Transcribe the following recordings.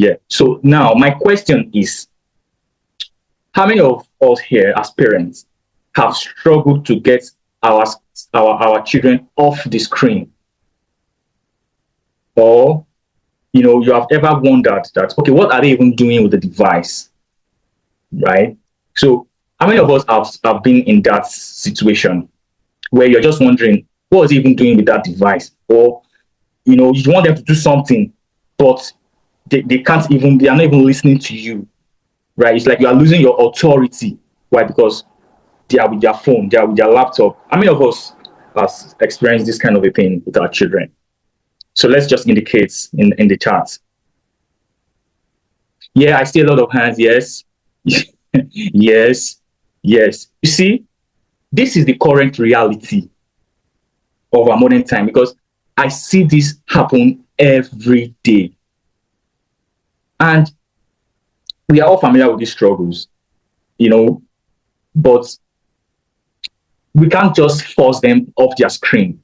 Yeah. So now my question is, how many of us here as parents have struggled to get our our children off the screen? Or, you have ever wondered that, okay, what are they even doing with the device? Right? So how many of us have been in that situation where you're just wondering, what is he even doing with that device? Or, you want them to do something, but they can't even, they are not even listening to you, right? It's like you are losing your authority. Why? Because they are with their phone, they are with their laptop. How many of us has experienced this kind of a thing with our children? So let's just indicate in the chat. Yeah, I see a lot of hands. Yes. Yes. Yes. You see, this is the current reality of our modern time, because I see this happen every day. And we are all familiar with these struggles, but we can't just force them off their screen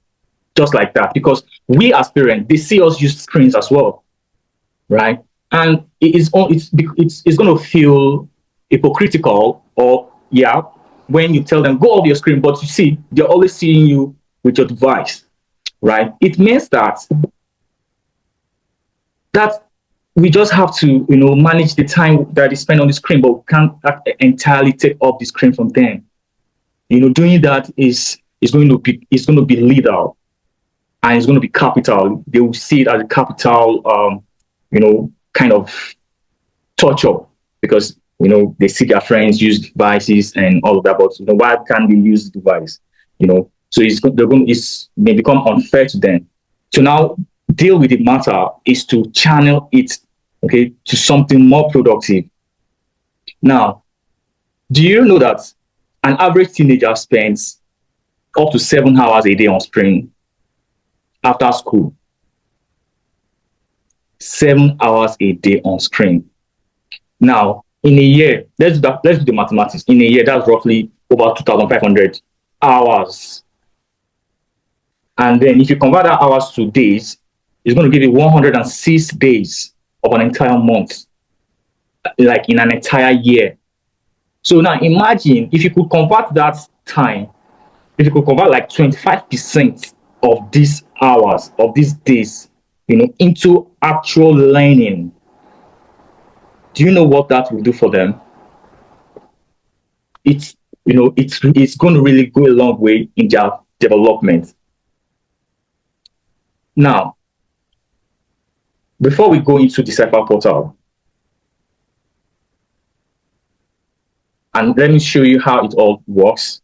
just like that, because we as parents, they see us use screens as well, right? And it's going to feel hypocritical, or yeah, when you tell them go off your screen, but you see they're always seeing you with your device, right? It means that we just have to manage the time that they spend on the screen, but we can't entirely take off the screen from them. Doing that is going to be lethal, and it's going to be capital. They will see it as a capital kind of torture, because they see their friends use devices and all of that, but why can't they use the device? So it's may become unfair to them. To now deal with the matter is to channel it, okay, to something more productive. Now, do you know that an average teenager spends up to 7 hours a day on screen after school? 7 hours a day on screen. Now, in a year, let's do the mathematics. In a year, that's roughly over 2,500 hours. And then if you convert that hours to days, it's going to give you 106 days of an entire month, like in an entire year. So now imagine if you could convert that time, if you could convert like 25% of these hours, of these days, into actual learning. Do you know what that will do for them? It's going to really go a long way in their development. Now, before we go into Decipher portal, and let me show you how it all works.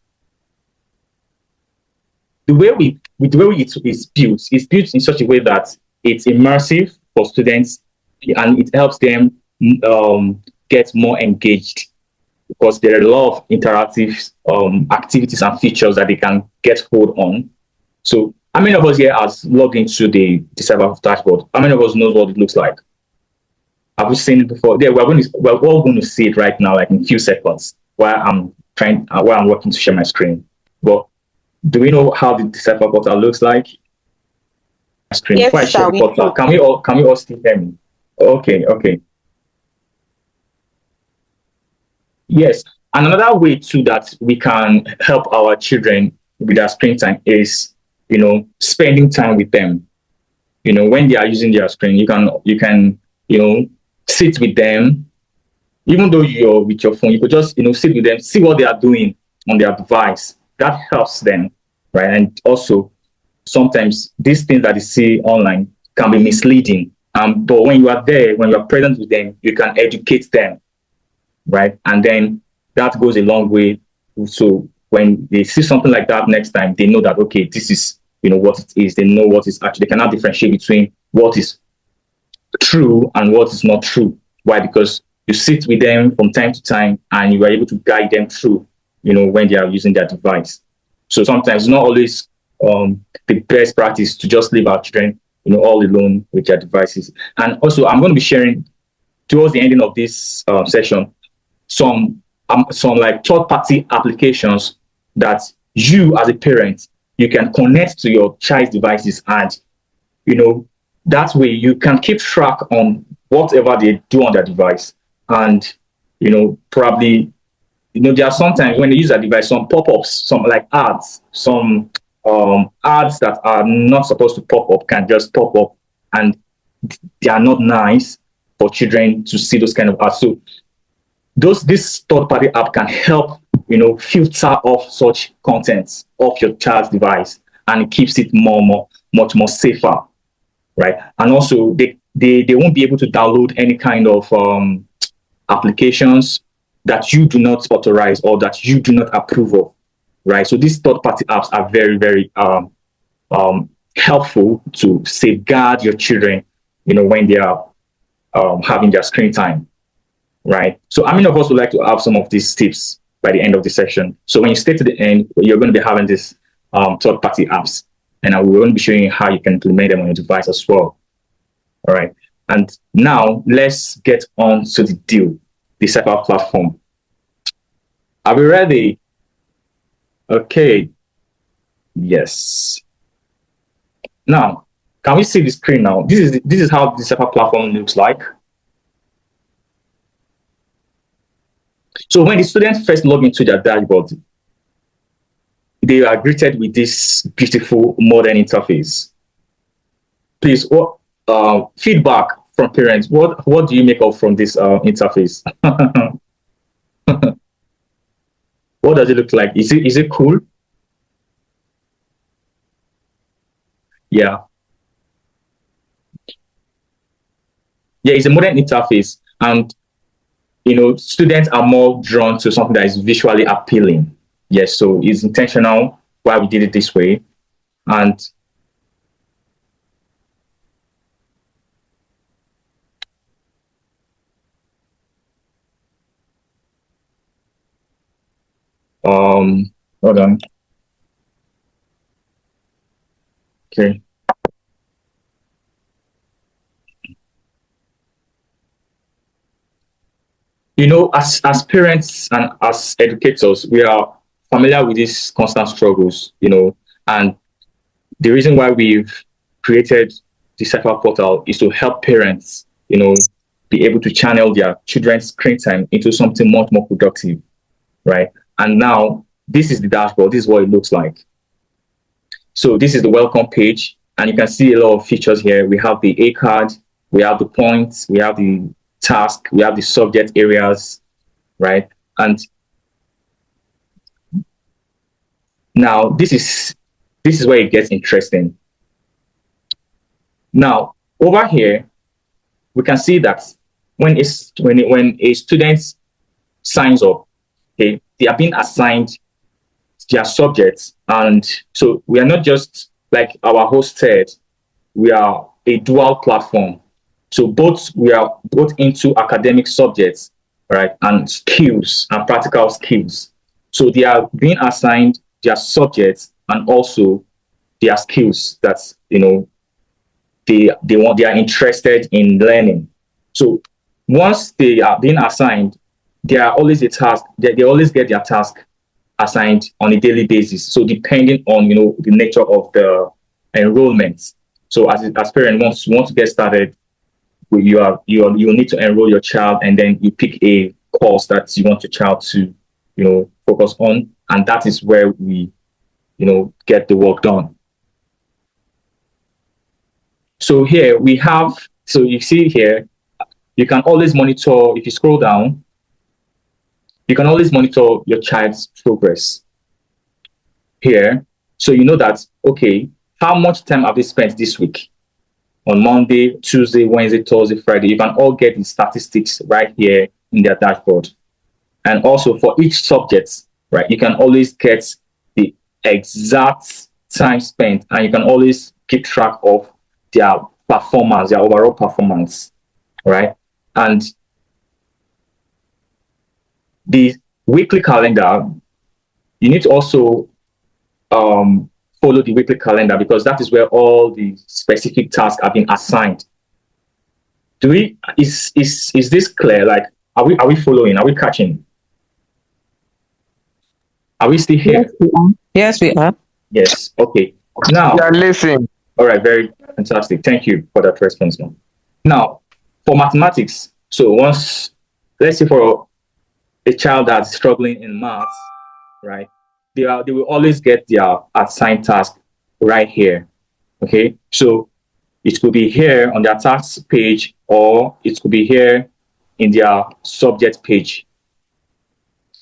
The way it's built in such a way that it's immersive for students, and it helps them get more engaged, because there are a lot of interactive activities and features that they can get hold on. So how many of us here has logged into the Decipher dashboard? How many of us knows what it looks like? Have we seen it before? Yeah, we're all going to see it right now, like in a few seconds, while I'm working to share my screen. But do we know how the Decipher portal looks like? Screen. Yes, Before I share the portal, can we all still hear me? Okay. Yes. And another way too that we can help our children with their screen time is, spending time with them. When they are using their screen, you can sit with them. Even though you're with your phone, you could just sit with them, see what they are doing on their device. That helps them, right? And also, sometimes these things that they see online can be misleading. But when you are there, when you are present with them, you can educate them, right? And then that goes a long way. So when they see something like that next time, they know that, okay, this is what it is. They know what is actually, they cannot differentiate between what is true and what is not true. Why? Because you sit with them from time to time, and you are able to guide them through, when they are using their device. So sometimes it's not always the best practice to just leave our children, all alone with their devices. And also, I'm going to be sharing towards the ending of this session some like third-party applications that you as a parent, you can connect to your child's devices, and that way you can keep track on whatever they do on their device. And, probably, there are sometimes when they use a device, some pop-ups, some like ads, some ads that are not supposed to pop up can just pop up, and they are not nice for children to see those kind of ads. So this third-party app can help, filter off such contents off your child's device, and it keeps it much more safer, right? And also they won't be able to download any kind of applications that you do not authorize or that you do not approve of, right? So these third-party apps are very, very helpful to safeguard your children, when they are having their screen time, right? So how many of us would like to have some of these tips by the end of the session? So when you stay to the end, you're going to be having this third-party apps, and we're going to be showing you how you can implement them on your device as well. All right. And now let's get on to the deal, the Decipher platform. Are we ready? Okay. Yes. Now, can we see the screen now? This is how the Decipher platform looks like. So when the students first log into their dashboard, they are greeted with this beautiful modern interface. Please, what feedback from parents? What do you make of from this interface? What does it look like? Is it cool? Yeah. Yeah, it's a modern interface, and students are more drawn to something that is visually appealing. Yes, so it's intentional why we did it this way. And hold on. Okay. As parents and as educators, we are familiar with these constant struggles, and the reason why we've created the Decipher portal is to help parents, be able to channel their children's screen time into something much more productive, right? And now this is the dashboard. This is what it looks like. So this is the welcome page, and you can see a lot of features here. We have the A card, we have the points, we have the task, we have the subject areas, right? And now this is where it gets interesting. Now over here, we can see that when a student signs up, okay, they are being assigned their subjects, and so we are not just like our host said, we are a dual platform. So we are both into academic subjects, right, and skills and practical skills. So they are being assigned their subjects and also their skills that they are interested in learning. So once they are being assigned, there are always a task. They always get their task assigned on a daily basis. So depending on the nature of the enrollment. So as parents want to get started, you need to enroll your child, and then you pick a course that you want your child to focus on, and that is where we get the work done. So here we have, so you see here, you can always monitor. If you scroll down, you can always monitor your child's progress here. So you know that, okay, how much time have they spent this week? On Monday, Tuesday, Wednesday, Thursday, Friday. You can all get the statistics right here in their dashboard. And also for each subject, right, you can always get the exact time spent, and you can always keep track of their performance, their overall performance, right? And the weekly calendar, you need to also follow the weekly calendar, because that is where all the specific tasks are being assigned. Is this clear? Like, are we following? Are we catching? Are we still here? Yes, we are. Yes. Okay. Now, we are listening. All right. Very fantastic. Thank you for that response, man. Now, for mathematics, so once, let's say for a child that's struggling in maths, right? They will always get their assigned task right here. Okay, so it could be here on their task page, or it could be here in their subject page.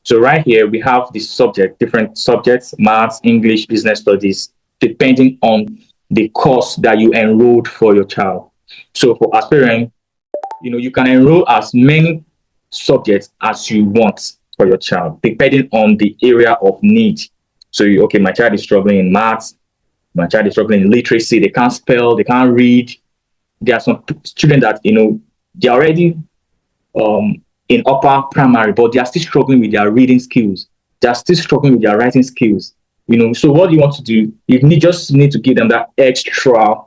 So right here we have the subject, different subjects: maths, English, business studies, depending on the course that you enrolled for your child. So for aspirant, you can enroll as many subjects as you want for your child, depending on the area of need. So, okay, my child is struggling in maths, my child is struggling in literacy, they can't spell, they can't read. There are some children that, they're already in upper primary, but they are still struggling with their reading skills. They are still struggling with their writing skills. So what you want to do, just need to give them that extra,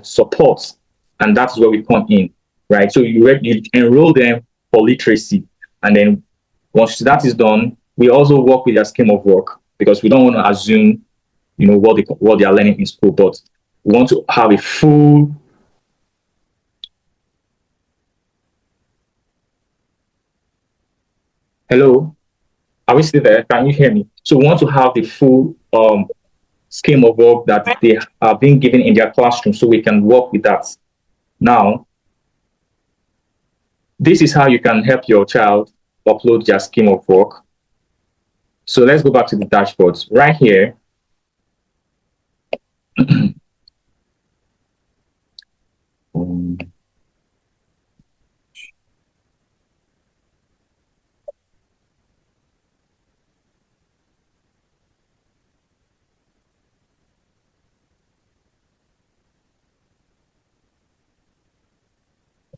support. And that's where we come in, right? So you enroll them for literacy. And then once that is done, we also work with their scheme of work, because we don't want to assume, what they are learning in school, but we want to have a full. Hello, are we still there? Can you hear me? So we want to have the full scheme of work that they are being given in their classroom, so we can work with that. Now, this is how you can help your child upload their scheme of work. So let's go back to the dashboard. Right here,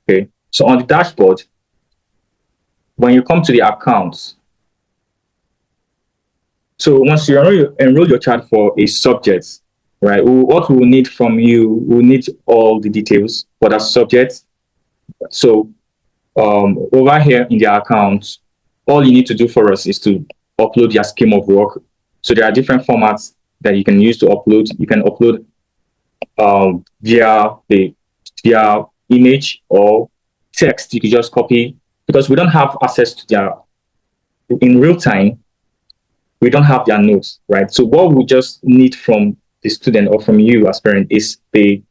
okay. So on the dashboard, when you come to the accounts, so once you enroll your child for a subject, right, what we will need from you, we'll need all the details for that subject. So over here in the accounts, all you need to do for us is to upload your scheme of work. So there are different formats that you can use to upload. You can upload via image or text. You can just copy, because we don't have access to their in real time. We don't have their notes, right? So what we just need from the student or from you as parent is the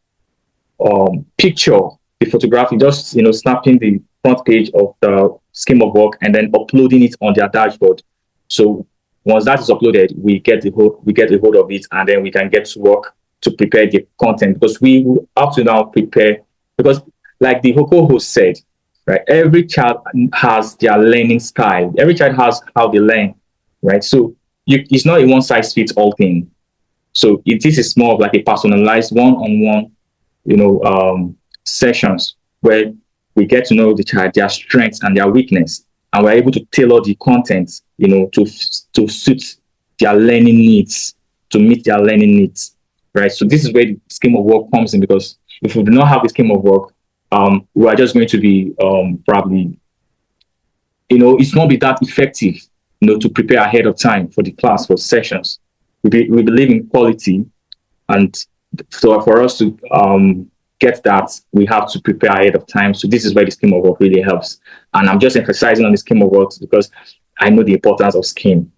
picture, the photography, just snapping the front page of the scheme of work and then uploading it on their dashboard. So once that is uploaded, we get a hold of it, and then we can get to work to prepare the content, because we have to now prepare, because like the Hoko host said, right, every child has their learning style. Every child has how they learn, right? So it's not a one size fits all thing. So this is more of like a personalized one-on-one, sessions where we get to know the child, their strengths and their weakness, and we're able to tailor the content, to suit their learning needs, to meet their learning needs, right? So this is where the scheme of work comes in, because if we do not have the scheme of work, we are just going to be probably, it's not be that effective, to prepare ahead of time for the class, for sessions. We believe in quality, and so for us to get that, we have to prepare ahead of time. So this is where the scheme of work really helps. And I'm just emphasizing on the scheme of work because I know the importance of scheme,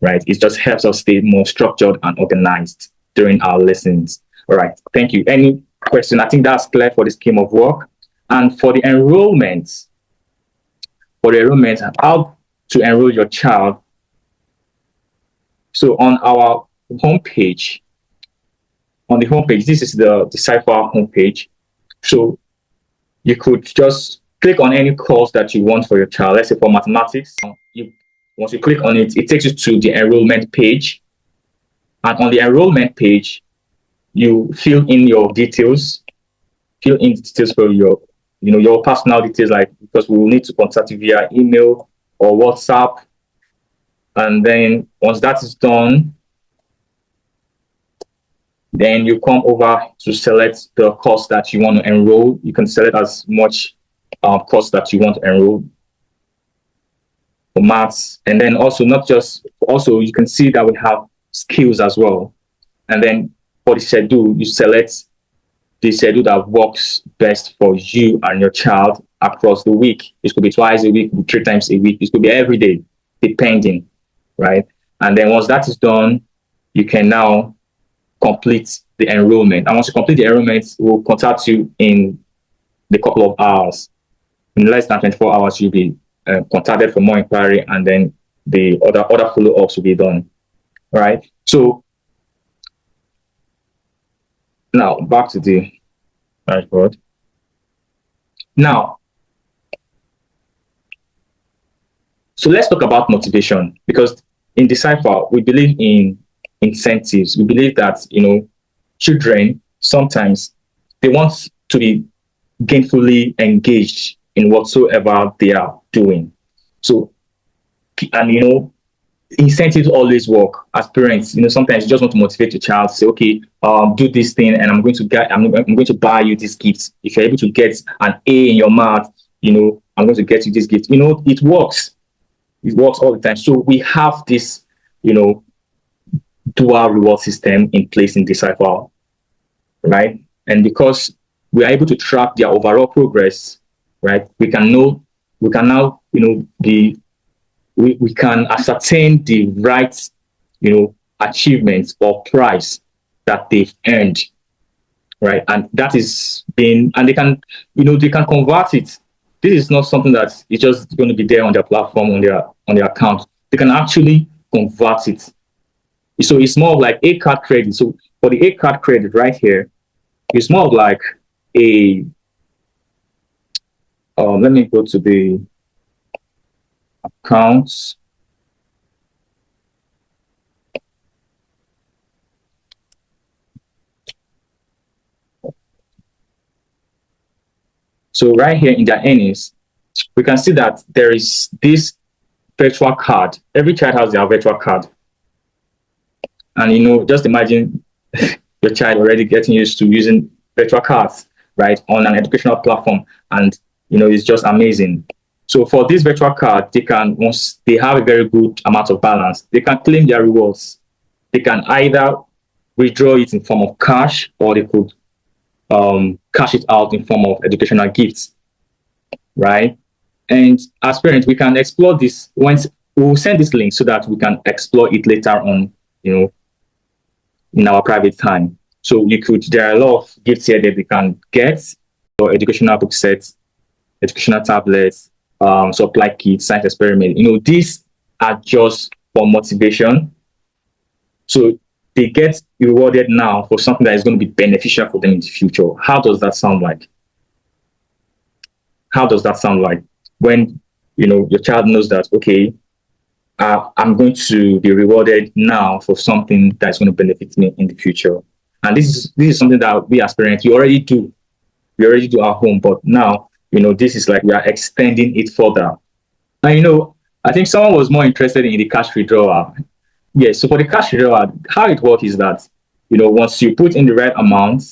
right? It just helps us stay more structured and organized during our lessons. All right, thank you. Any question? I think that's clear for the scheme of work. And for the enrollment, how to enroll your child. So on our homepage, this is the Decipher homepage. So you could just click on any course that you want for your child. Let's say for mathematics, once you click on it, it takes you to the enrollment page. And on the enrollment page, you fill in your details, for your personal details, like, because we will need to contact you via email or WhatsApp. And then once that is done, then you come over to select the course that you want to enroll. You can select as much course that you want to enroll for maths. And then also you can see that we have skills as well. And then for the schedule, you select the schedule that works best for you and your child. across the week. It could be twice a week, it could be 3 times a week, it could be every day, depending, right? And then once that is done, you can now complete the enrollment. And once you complete the enrollment, we'll contact you in the couple of hours. In less than 24 hours, you'll be contacted for more inquiry, and then the other follow-ups will be done. All right. So now back to the dashboard. Now, so let's talk about motivation, because in Decipher, we believe in incentives. We believe that, children sometimes they want to be gainfully engaged in whatsoever they are doing. So, and incentives always work. As parents, sometimes you just want to motivate your child, say, okay, do this thing, and I'm going to buy you this gift. If you're able to get an A in your math, I'm going to get you this gift. It works. It works all the time. So we have this, dual reward system in place in Decipher, right? And because we are able to track their overall progress, right, we can now, we can ascertain the right, achievements or prize that they've earned, right? And that is and they can convert it. This is not something that is just going to be there on their platform, on their account. They can actually convert it. So it's more of like a card credit. So for the A card credit right here, it's more of like a, let me go to the accounts. So right here in their earnings, we can see that there is this virtual card. Every child has their virtual card. And, just imagine your child already getting used to using virtual cards, right, on an educational platform. And, it's just amazing. So for this virtual card, once they have a very good amount of balance, they can claim their rewards. They can either withdraw it in form of cash, or they could cash it out in form of educational gifts, right? And as parents, we can explore this. Once we'll send this link so that we can explore it later on, in our private time. So there are a lot of gifts here that we can get, for educational book sets, educational tablets, supply kits, science experiment. These are just for motivation. So they get rewarded now for something that is going to be beneficial for them in the future. How does that sound like? How does that sound like when, your child knows that, okay, I'm going to be rewarded now for something that's going to benefit me in the future. And this is something that we as parents, we already do at home, but now, this is like we are extending it further. And, I think someone was more interested in the cash withdrawal. Yes, so for the cash withdrawal, how it works is that, once you put in the right amount,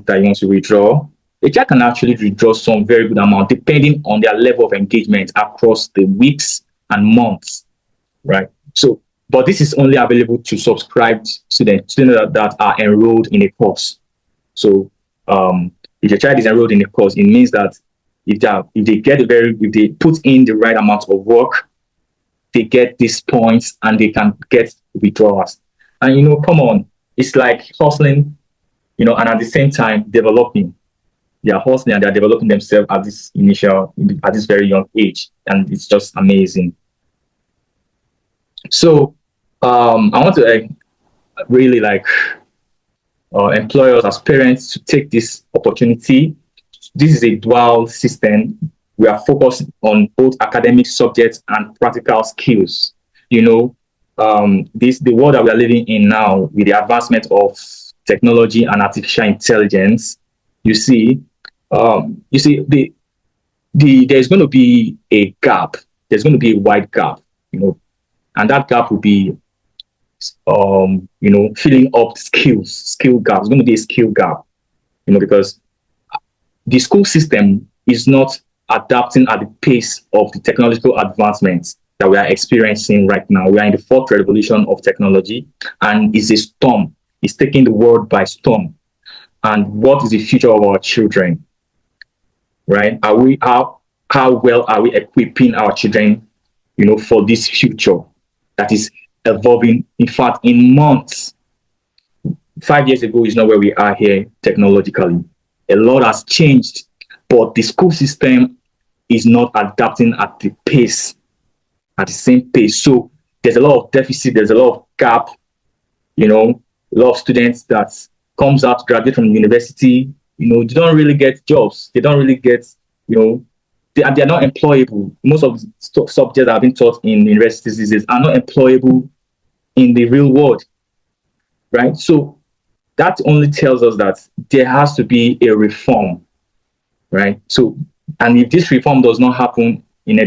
that you want to withdraw, a child can actually withdraw some very good amount depending on their level of engagement across the weeks and months, right? So, but this is only available to subscribed students that are enrolled in a course. So, if your child is enrolled in a course, it means that if they put in the right amount of work, they get these points and they can get withdrawals. And come on, it's like hustling, and at the same time developing. They are hustling and they are developing themselves at this very young age, and it's just amazing. So, I want to really employ us as parents to take this opportunity. This is a dual system. We are focused on both academic subjects and practical skills. The world that we are living in now, with the advancement of technology and artificial intelligence, there's going to be a gap. There's going to be a wide gap, and that gap will be, filling up skill gap. It's going to be a skill gap, because the school system is not adapting at the pace of the technological advancements that we are experiencing right now. We are in the fourth revolution of technology, and it's a storm. It's taking the world by storm. And what is the future of our children? right? How well are we equipping our children, for this future that is evolving? In fact, in months, 5 years ago is not where we are here technologically. A lot has changed, but the school system is not adapting at the same pace. So there's a lot of deficit, there's a lot of gap, a lot of students that comes out, graduate from university, they don't really get jobs. They don't really get, they're not employable. Most of the subjects that have been taught in universities these days are not employable in the real world, right? So that only tells us that there has to be a reform, right? So, and if this reform does not happen in our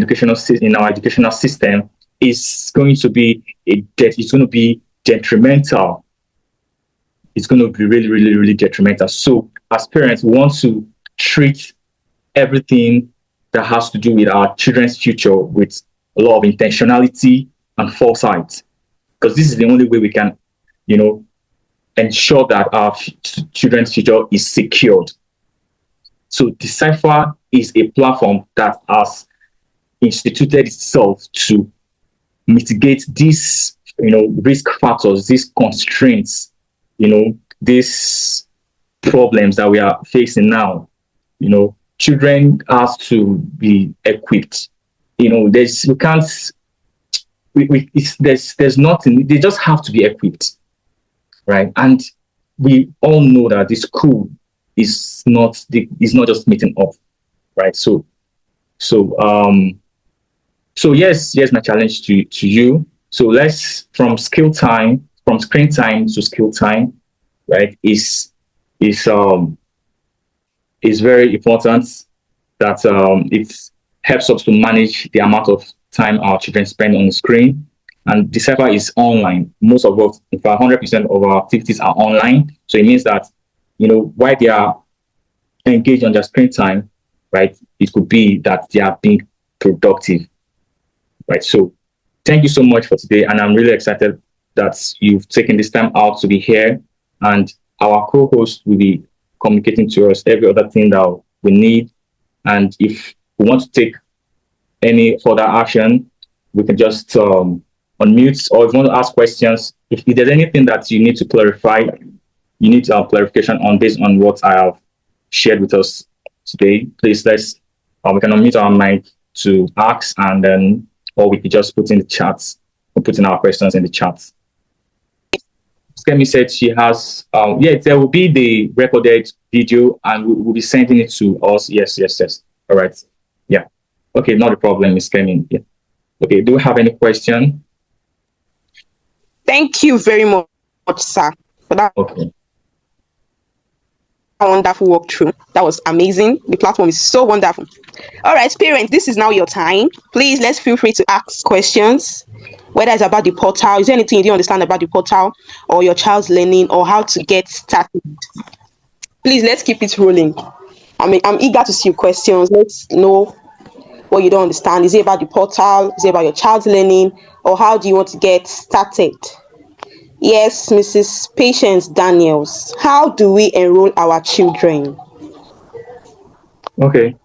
educational system, it's going to be detrimental. It's going to be really, really, really detrimental. So, as parents, we want to treat everything that has to do with our children's future with a lot of intentionality and foresight, because this is the only way we can, ensure that our children's future is secured. So Decipher is a platform that has instituted itself to mitigate these, risk factors, these constraints, these problems that we are facing now. Children have to be equipped. There's we can't there's nothing. They just have to be equipped, right? And we all know that the school is not just meeting up, right? So yes, my challenge to you. So let's from screen time to skill time, right? Is very important that it helps us to manage the amount of time our children spend on the screen. And Decipher is online. Most of us, in fact, 100% of our activities are online. So it means that, while they are engaged on their screen time, right, it could be that they are being productive, right? So thank you so much for today. And I'm really excited that you've taken this time out to be here. And our co-host will be communicating to us every other thing that we need. And if we want to take any further action, we can just unmute, or if you want to ask questions, if there's anything that you need to clarify, you need clarification on based on what I have shared with us today, please we can unmute our mic to ask, and then, or we could just put in the chats, or put in our questions in the chat. Skemi said she has, there will be the recorded video and we'll be sending it to us. Yes. All right. Yeah. Okay, not a problem, Miss Skemi. Yeah. Okay, do we have any question? Thank you very much, sir, for that wonderful walkthrough. That was amazing. The platform is so wonderful. All right, parents, this is now your time. Please, let's feel free to ask questions, whether it's about the portal. Is there anything you didn't understand about the portal or your child's learning or how to get started? Please, let's keep it rolling. I'm eager to see your questions. Let's know what you don't understand. Is it about the portal? Is it about your child's learning? Or how do you want to get started? Yes, Mrs. Patience Daniels. How do we enroll our children? Okay.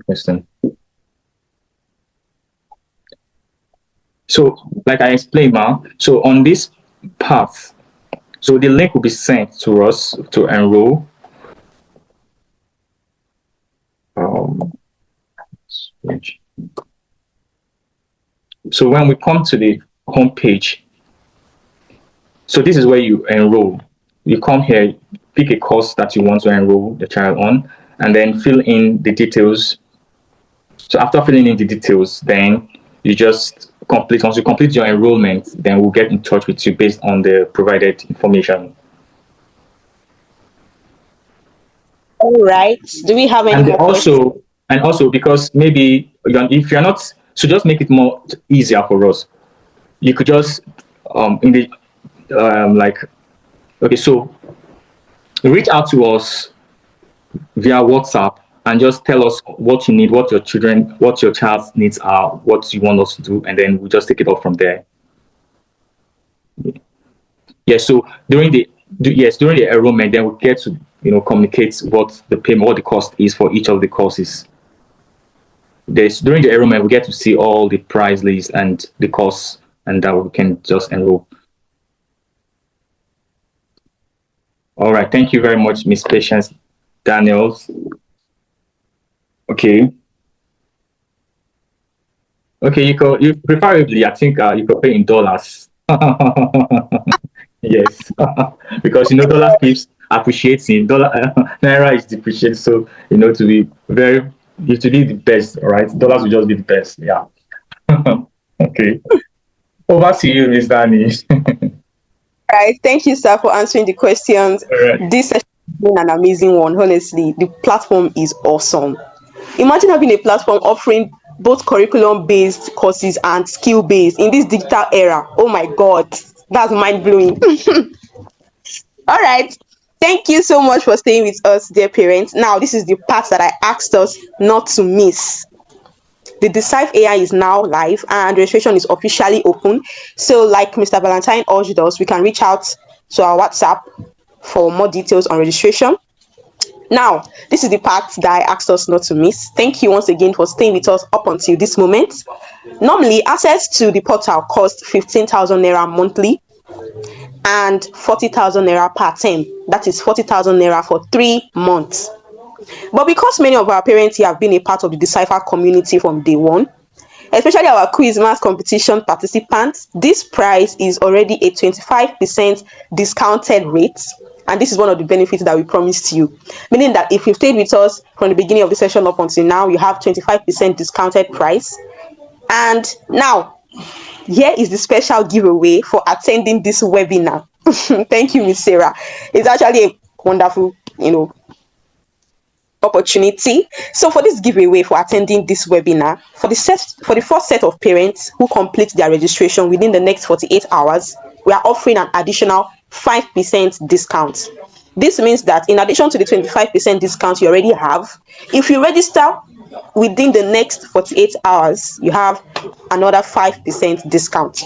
Question. So, like I explained now, so on this path, so the link will be sent to us to enroll. So when we come to the home page, so this is where you enroll. You come here, pick a course that you want to enroll the child on, and then fill in the details. So after filling in the details, then you just complete. Once you complete your enrollment, then we'll get in touch with you based on the provided information. All right. Do we have any more questions? And also, because maybe if you're not, so just make it more easier for us. You could just in the okay, so reach out to us via WhatsApp and just tell us what you need, what your child's needs are, what you want us to do, and then we just take it off from there. Yeah. So during the enrollment, then we'll get to communicates what the payment, what the cost is for each of the courses. During the enrollment, we get to see all the price list and the costs, and that we can just enroll. All right, thank you very much, Miss Patience Daniels. Okay. Okay, you preferably, I think you could pay in dollars. Yes, because dollars keeps appreciating. Naira is depreciating, so to be very, you to be the best. All right, dollars will just be the best. Yeah. Okay. Over to you, Miss Danny. All right. Thank you, sir, for answering the questions. All right. This session has been an amazing one. Honestly, the platform is awesome. Imagine having a platform offering both curriculum based courses and skill based in this digital era. Oh my God, that's mind blowing. All right. Thank you so much for staying with us, dear parents. Now, this is the part that I asked us not to miss. The Decipher AI is now live and registration is officially open. So, like Mr. Valentine urged us, we can reach out to our WhatsApp for more details on registration. Now, this is the part that I asked us not to miss. Thank you once again for staying with us up until this moment. Normally, access to the portal costs 15,000 naira monthly and 40,000 naira per term. That is 40,000 naira for 3 months. But because many of our parents here have been a part of the Decipher community from day one, especially our Quizmas competition participants, this price is already a 25% discounted rate. And this is one of the benefits that we promised you. Meaning that if you stayed with us from the beginning of the session up until now, you have 25% discounted price. And now, here is the special giveaway for attending this webinar. Thank you, Miss Sarah. It's actually a wonderful, opportunity. So for this giveaway for attending this webinar, for the first set of parents who complete their registration within the next 48 hours, we are offering an additional 5% discount. This means that in addition to the 25% discount you already have, if you register within the next 48 hours, you have another 5% discount.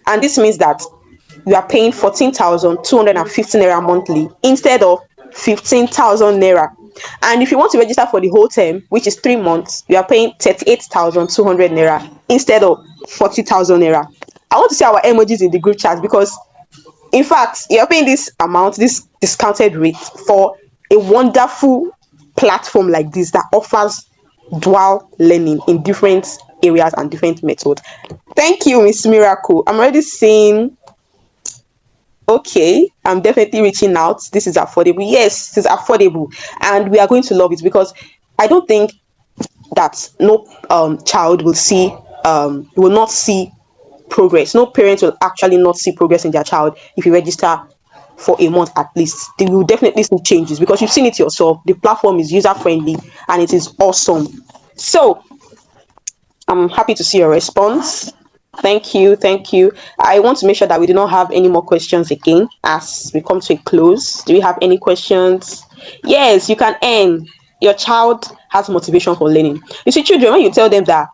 And this means that you are paying 14,250 naira monthly instead of 15,000 naira. And if you want to register for the whole term, which is 3 months, you are paying 38,200 naira instead of 40,000 naira. I want to see our emojis in the group chat because, in fact, you're paying this amount, this discounted rate, for a wonderful platform like this that offers dual learning in different areas and different methods. Thank you, Miss Miracle. I'm already seeing. Okay, I'm definitely reaching out. This is affordable. Yes, it's affordable, and we are going to love it because I don't think that no child will not see progress. No parent will actually not see progress in their child if you register for a month at least. They will definitely see changes because you've seen it yourself. The platform is user friendly and it is awesome. So I'm happy to see your response. Thank you. I want to make sure that we do not have any more questions again as we come to a close. Do you have any questions? Yes, you can earn. Your child has motivation for learning. You see, children, when you tell them that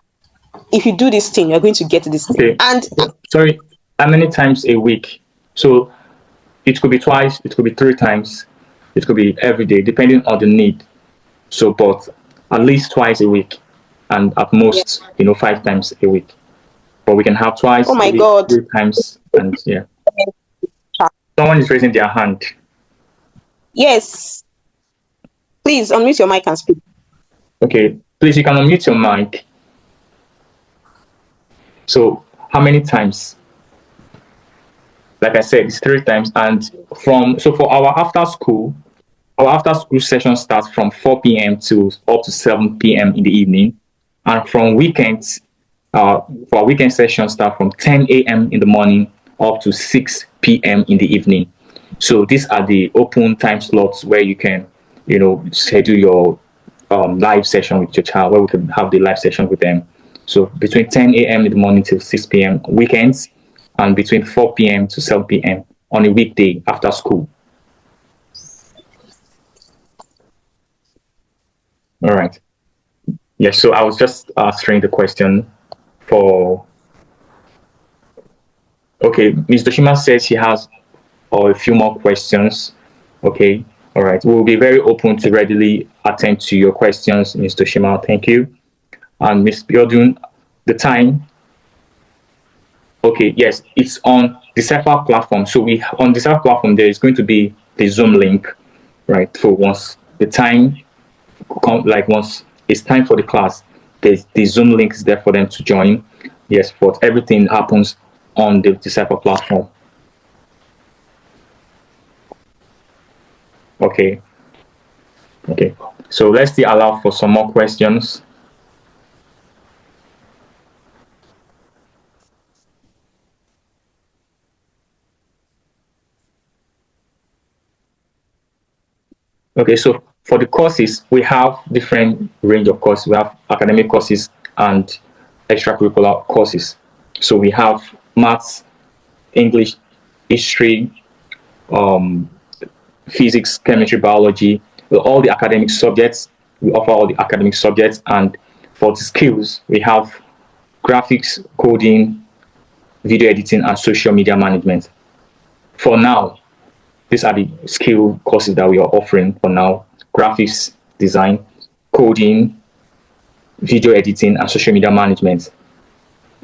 if you do this thing, you're going to get this thing. Okay. And sorry, how many times a week? So it could be twice, it could be 3 times, it could be every day, depending on the need. So, but at least twice a week, and at most, 5 times a week. But we can have twice oh my a week, God. 3 times, and yeah. Someone is raising their hand. Yes. Please unmute your mic and speak. Okay, please, you can unmute your mic. So, how many times? Like I said, it's 3 times, and for our after school session starts from 4 p.m. to up to 7 p.m. in the evening, and from weekends, for our weekend session start from 10 a.m. in the morning up to 6 p.m. in the evening. So these are the open time slots where you can, schedule your live session with your child, where we can have the live session with them. So between 10 a.m. in the morning till 6 p.m. weekends, and between 4 p.m. to 7 p.m. on a weekday after school. All right. Yes, so I was just answering the question for. Okay, Ms. Doshima says she has a few more questions. Okay, All right. We'll be very open to readily attend to your questions, Mr. Shima. Thank you. And Ms. Biodun, the time. Okay, yes, it's on Decipher platform. So we on Decipher platform there is going to be the Zoom link, right? For once the time like once it's time for the class, the Zoom link is there for them to join. Yes, but everything happens on the Decipher platform. Okay. Okay. So let's still allow for some more questions. Okay, so for the courses, we have different range of courses. We have academic courses and extracurricular courses. So we have maths, English, history, um, physics, chemistry, biology, all the academic subjects. We offer all the academic subjects, and for the skills, we have graphics, coding, video editing, and social media management. For now, these are the skill courses that we are offering for now: graphics design, coding, video editing, and social media management.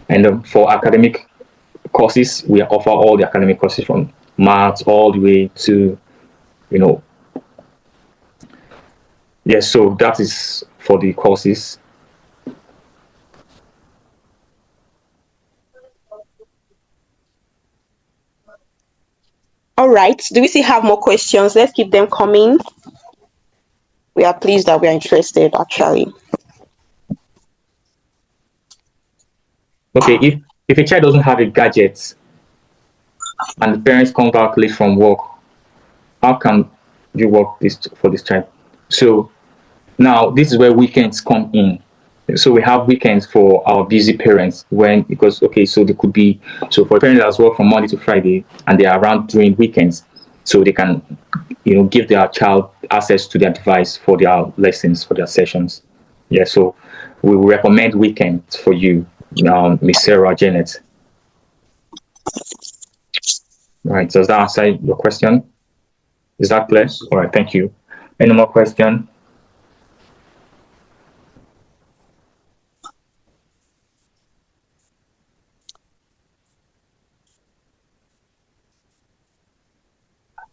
And for academic courses, we offer all the academic courses from maths all the way to, you know, yes. So that is for the courses. All right. Do we still have more questions? Let's keep them coming. We are pleased that we are interested, actually. Okay, if a child doesn't have a gadget and the parents come back late from work, how can you work this for this child? So now this is where weekends come in. So we have weekends for our busy parents when because okay, so they could be so for parents that work from Monday to Friday and they are around during weekends, so they can give their child access to their device for their lessons for their sessions. Yeah, so we will recommend weekends for you, Miss Sarah Janet. Right, does that answer your question? Is that clear? All right, thank you. Any more question?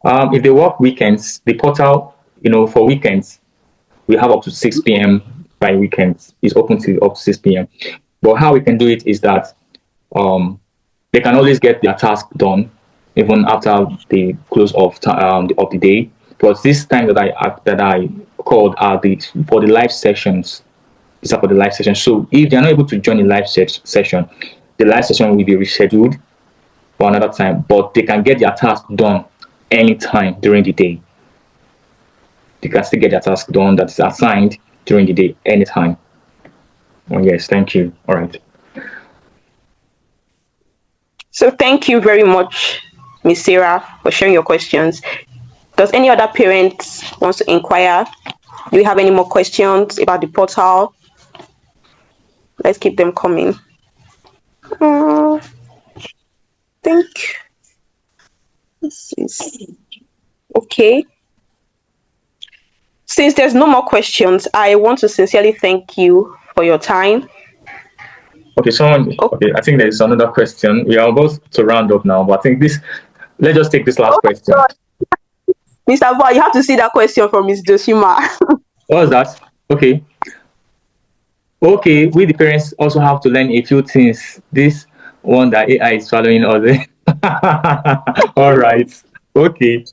If they work weekends, the portal, for weekends, we have up to 6 p.m. by weekends. It's open to up to 6 p.m. But how we can do it is that they can always get their task done even after the close of the day. But this time that I called are the for the live sessions. These are for the live session. So if they are not able to join the live session, the live session will be rescheduled for another time. But they can get their task done anytime during the day. They can still get their task done that is assigned during the day anytime. Oh, yes, thank you. All right. So thank you very much, Ms. Sarah, for sharing your questions. Does any other parent wants to inquire? Do we have any more questions about the portal? Let's keep them coming. Think this is okay. Since there's no more questions, I want to sincerely thank you for your time. Okay, okay, I think there's another question. We are about to round up now, but I think let's just take this last question. Mr. Val, you have to see that question from Ms. Joshima. What was that? Okay. Okay, we the parents also have to learn a few things. This one that AI is following us. All right. Okay.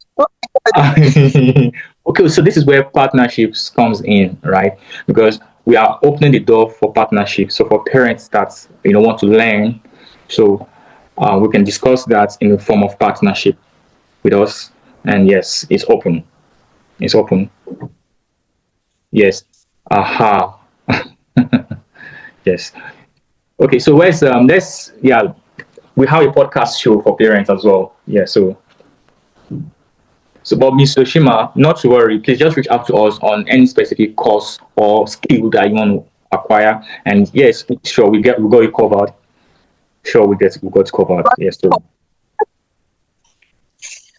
Okay, so this is where partnerships comes in, right? Because we are opening the door for partnerships. So for parents that want to learn, so we can discuss that in the form of partnership with us. And yes, it's open. It's open. Yes. Aha. Yes. Okay, so we have a podcast show for parents as well. Yeah, so but Ms. Oshima, not to worry, please just reach out to us on any specific course or skill that you want to acquire. And yes, sure, we got it covered. Sure, we got it covered. Yes,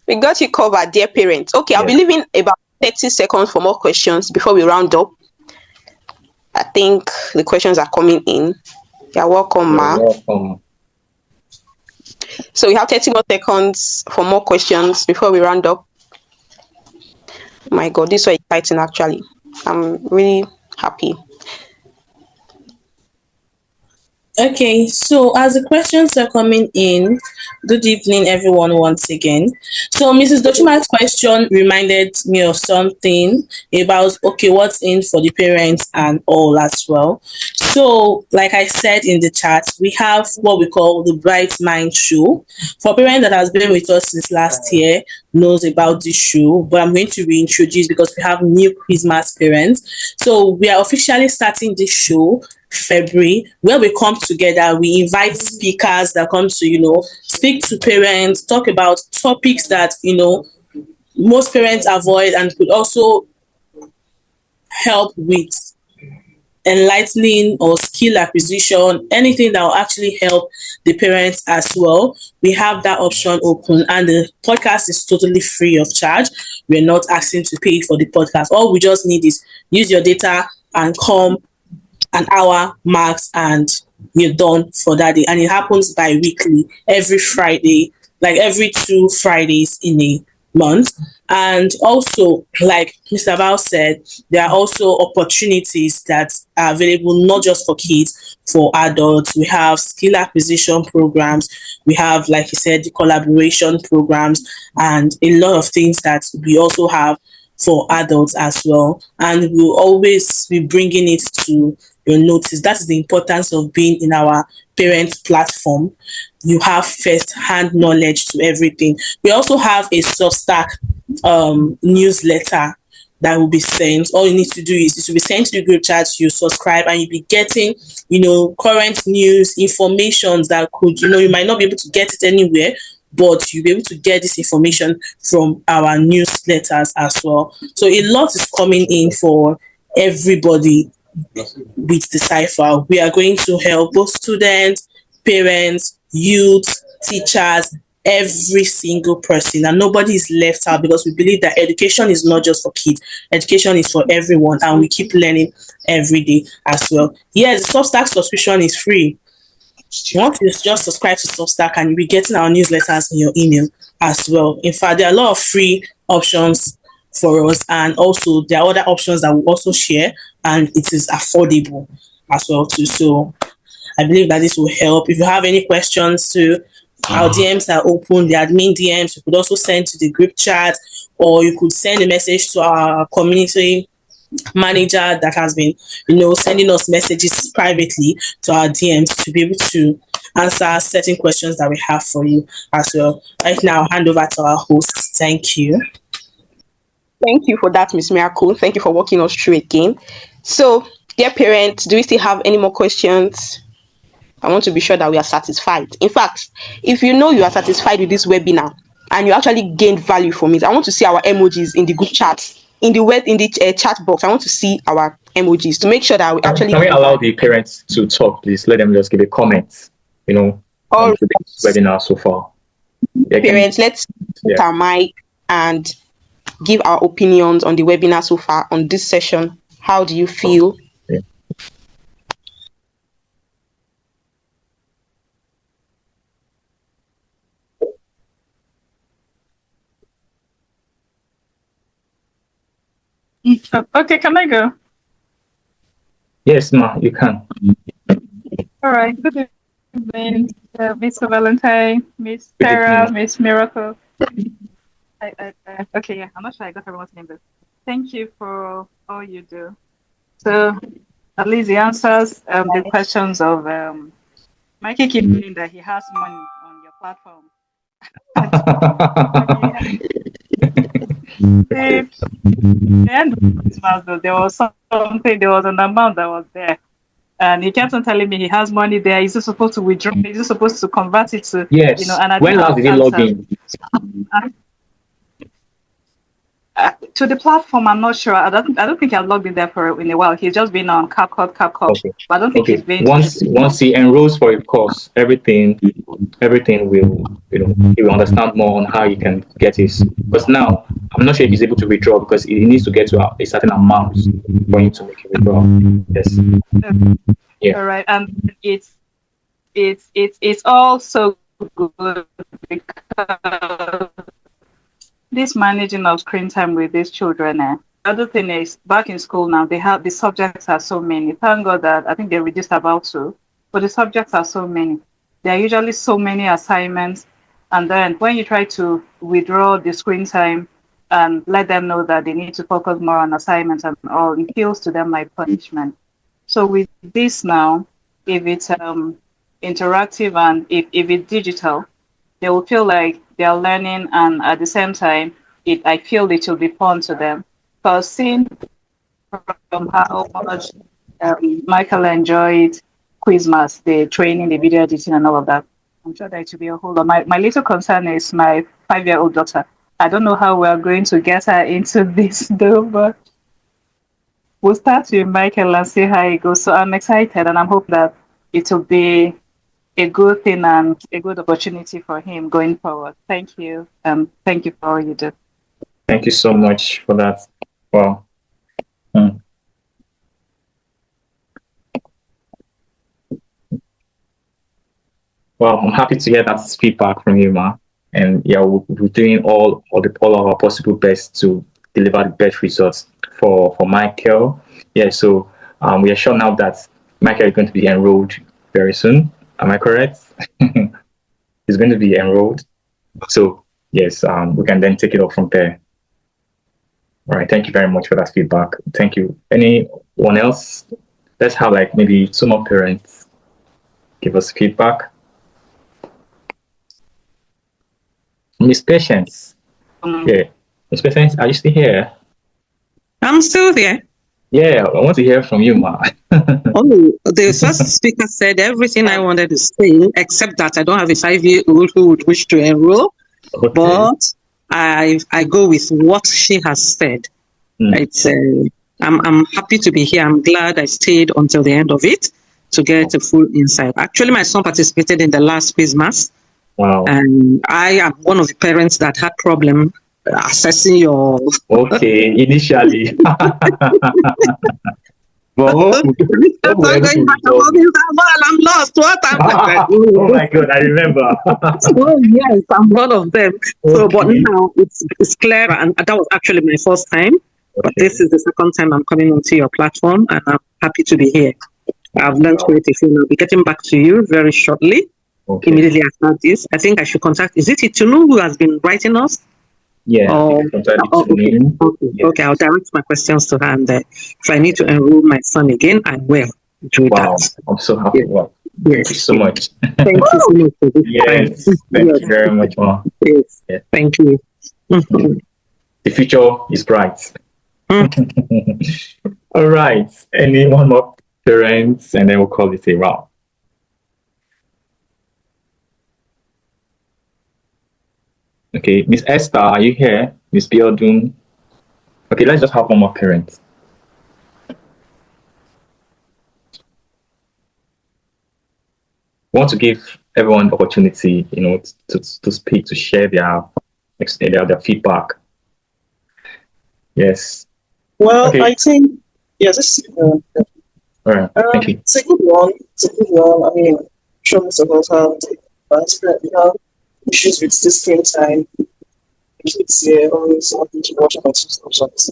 we got you covered, dear parents. Okay, I'll be leaving about 30 seconds for more questions before we round up. I think the questions are coming in. You're welcome, Ma. You're welcome. So we have 30 more seconds for more questions before we round up. My God, this is so exciting actually. I'm really happy. Okay, so as the questions are coming in, good evening, everyone, once again. So Mrs. Dochuma's question reminded me of something about, okay, what's in for the parents and all as well. So, like I said in the chat, we have what we call the Bright Mind Show. For parents that has been with us since last year, knows about this show, but I'm going to reintroduce because we have new Christmas parents. So we are officially starting this show February, where we come together, we invite speakers that come to, speak to parents, talk about topics that, most parents avoid and could also help with enlightening or skill acquisition, anything that will actually help the parents as well. We have that option open, and the podcast is totally free of charge. We're not asking to pay for the podcast. All we just need is use your data and come an hour max, and you're done for that day. And it happens bi-weekly, every Friday, like every 2 Fridays in a month. And also, like Mr. Val said, there are also opportunities that are available not just for kids, for adults. We have skill acquisition programs. We have, like you said, the collaboration programs, and a lot of things that we also have for adults as well. And we'll always be bringing it to your notice. That's the importance of being in our parent platform. You have first-hand knowledge to everything. We also have a Substack newsletter that will be sent. All you need to do is it will be sent to the group chat. You subscribe and you'll be getting, current news, information that could, you might not be able to get it anywhere, but you'll be able to get this information from our newsletters as well. So a lot is coming in for everybody with Decipher. We are going to help both students, parents, youth, teachers, every single person, and nobody is left out, because we believe that education is not just for kids, education is for everyone, and we keep learning every day as well. Yes, the Substack subscription is free. Once you just subscribe to Substack, and you'll be getting our newsletters in your email as well. In fact, there are a lot of free options for us, and also there are other options that we also share, and it is affordable as well too. So I believe that this will help. If you have any questions too, our DMs are open, the admin DMs. You could also send to the group chat, or you could send a message to our community manager that has been, sending us messages privately to our DMs to be able to answer certain questions that we have for you as well. Right now, I'll hand over to our host. Thank you. Thank you for that, Miss Miracle. Thank you for walking us through again. So, dear parents, do we still have any more questions? I want to be sure that we are satisfied. In fact, if you know you are satisfied with this webinar and you actually gained value from it, I want to see our emojis in the group chat, in the chat box. I want to see our emojis to make sure that we actually. Can we allow the parents to talk, please? Let them just give a comment, All to this webinar so far. Yeah, parents, let's put our mic and give our opinions on the webinar so far on this session. How do you feel? Yeah. Okay, can I go? Yes, ma, you can. All right. Good evening, Mr. Valentine, Miss Sarah, Miss Miracle. Okay, yeah, I'm not sure I got everyone's name, but thank you for all you do. So, at least the answers the questions of Mikey keep feeling that he has money on your platform. The end of Christmas, though, there was an amount that was there. And he kept on telling me he has money there. He's just supposed to withdraw. He's just supposed to convert it to, yes. And I when last did he log in? To the platform, I'm not sure. I don't think I've logged in there for in a while. He's just been on CapCut, Okay. but I don't think he's Okay. been to. Once he enrolls for a course, everything will, he will understand more on how he can get his. Because now I'm not sure if he's able to withdraw because he needs to get to a certain amount for him to make a withdrawal. Yes. Yeah. All right, and it's also good because this managing of screen time with these children. Other thing is, back in school now, they have the subjects are so many. Thank God that I think they reduced about two, but the subjects are so many. There are usually so many assignments, and then when you try to withdraw the screen time and let them know that they need to focus more on assignments and all, it feels to them like punishment. So with this now, if it's interactive and if it's digital, they will feel like they are learning, and at the same time, I feel it will be fun to them. Because seeing from how much Michael enjoyed Quizmas, the training, the video editing, and all of that, I'm sure that it will be a whole lot. My little concern is my 5-year-old daughter. I don't know how we're going to get her into this though, but we'll start with Michael and see how it goes. So I'm excited, and I'm hoping that it will be a good thing and a good opportunity for him going forward. Thank you. Thank you for all you do. Thank you so much for that. Wow. Hmm. Well, I'm happy to hear that feedback from you, Ma. And yeah, we're doing all of our possible best to deliver the best results for Michael. Yeah, so we are sure now that Michael is going to be enrolled very soon. Am I correct? He's going to be enrolled. So yes, we can then take it up from there. All right. Thank you very much for that feedback. Thank you. Anyone else? Let's have like maybe two more parents give us feedback. Miss Patience. Yeah. Miss Patience, are you still here? I'm still there. Yeah, I want to hear from you, Ma. Oh, the first speaker said everything I wanted to say, except that I don't have a 5-year-old who would wish to enroll. Okay. But I go with what she has said. It's I'm happy to be here. I'm glad I stayed until the end of it to get a full insight. Actually, my son participated in the last Quizmas. Wow. And I am one of the parents that had problem assessing your. Okay, initially. But I'm lost. What? Oh my God, I remember. Oh yes, I'm one of them. So, but Okay. now it's clear, and that was actually my first time. But this is the second time I'm coming onto your platform, and I'm happy to be here. I've learned quite a few. I'll be getting back to you very shortly. Okay. Immediately after this, I think I should contact. Is it Itunu who has been writing us? Yeah, Oh, okay. Yes. Okay, I'll direct my questions to her, and if I need to enroll my son again, I will do Wow, that. I'm so happy. Yes. Wow. Yes. Thank you so much. Thank you so much for this Yes, time. thank Yes. you very much, Ma. Yes. Yeah. Thank you. The future is bright. All right. Any one more parents, and then we'll call it a round. Okay, Miss Esther, are you here? Miss Biodun. Okay, let's just have one more parent. We want to give everyone the opportunity, to speak, to share their feedback. Yes. Well, Okay. I think, yes, this is All right. Thank you. it's a good one. It's a good one. I mean, sure, Mr. Volta, we have issues with this screen time. Kids here always having to watch about subscriptions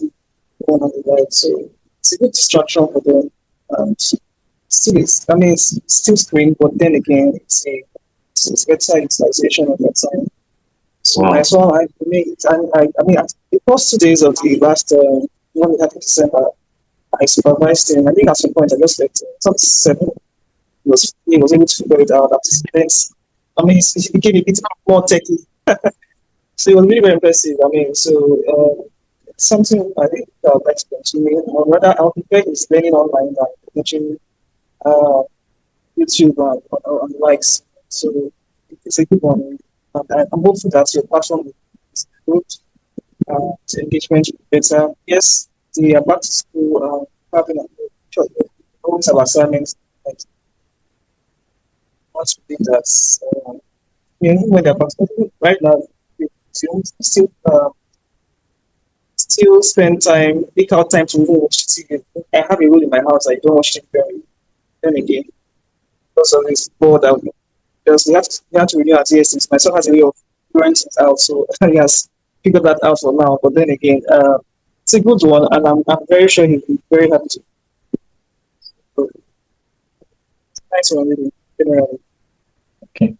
on the right. So it's a good distraction for them. And still, it's still screen, but then again, it's better utilization of their time. So Wow. my son, I mean, the first 2 days of the last one we had in December, I supervised him. I think at some point I just left him. Some 7. He was able to figure it out after students. I mean, he became a bit more techy. So it was really very impressive. I mean, so it's something I think I would like to continue. Or rather, I'll prefer his learning online than watching YouTube and the likes. So it's a good one. And I'm hopeful that your platform is good. engagement will be better. Yes, they are back to school, having always have assignments. Like, want to do that. When they're back to school, right now, they still spend time, take out time to even watch TV. I have a rule in my house. I don't watch TV then again because of this board out. Because we have to renew our TSCs. My son has a way of throwing things out, so he has figured that out for now. But then again, it's a good one, and I'm very sure he'll be very happy to. So, nice one, really. Generally. Okay.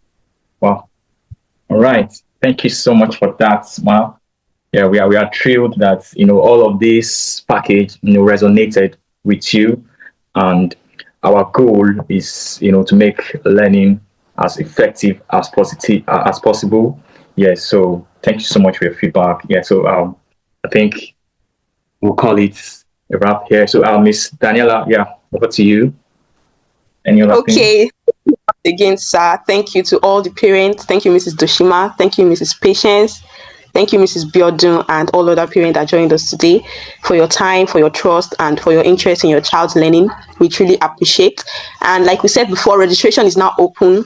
Wow. All right. Thank you so much for that, Mal. Yeah, we are thrilled that all of this package resonated with you, and our goal is to make learning as effective as possible. Yeah. So thank you so much for your feedback. Yeah. So I think we'll call it a wrap here. So Miss Daniela, yeah, over to you. Any other thing? Okay. Again, sir, thank you to all the parents. Thank you, Mrs. Doshima. Thank you, Mrs. Patience. Thank you, Mrs. Biodun, and all other parents that joined us today for your time, for your trust, and for your interest in your child's learning. We truly appreciate. And like we said before, registration is now open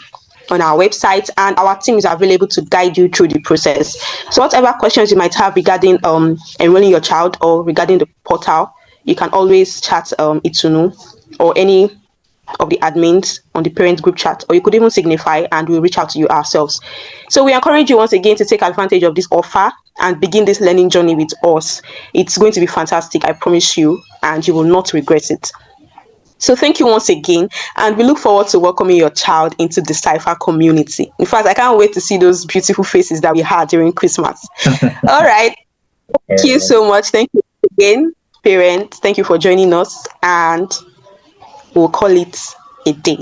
on our website, and our team is available to guide you through the process. So whatever questions you might have regarding enrolling your child or regarding the portal, you can always chat Itunu or any of the admins on the parent group chat, or you could even signify and we'll reach out to you ourselves. So we encourage you once again to take advantage of this offer and begin this learning journey with us. It's going to be fantastic, I promise you, and you will not regret it. So thank you once again, and we look forward to welcoming your child into the Decipher community. In fact, I can't wait to see those beautiful faces that we had during Christmas. All right. Thank you so much. Thank you again, parents. Thank you for joining us, and we'll call it a day.